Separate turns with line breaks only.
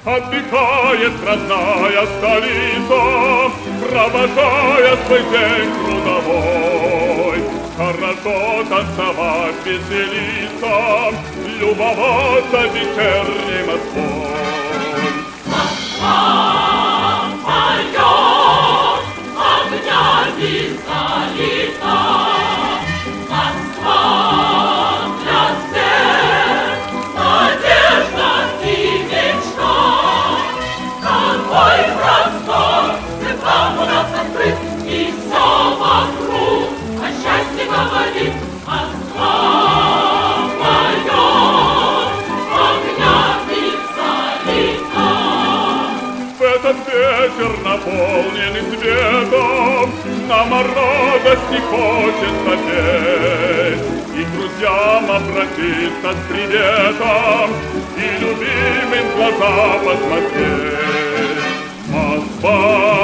Отдыхает родная столица, провожая свой день трудовой. Хорошо танцевать, веселиться, любоваться вечерней Москвой.
Москва поет, огнями залита. Москва для всех надежда и мечта. Какой простор, цветам у нас открыт, и все вокруг о счастье говорит. Москва поет, огнями залита.
В этот вечер, наполненный светом, нам о радости хочется петь. И к друзьям обратиться с приветом, и любимым в глаза посмотреть. Москва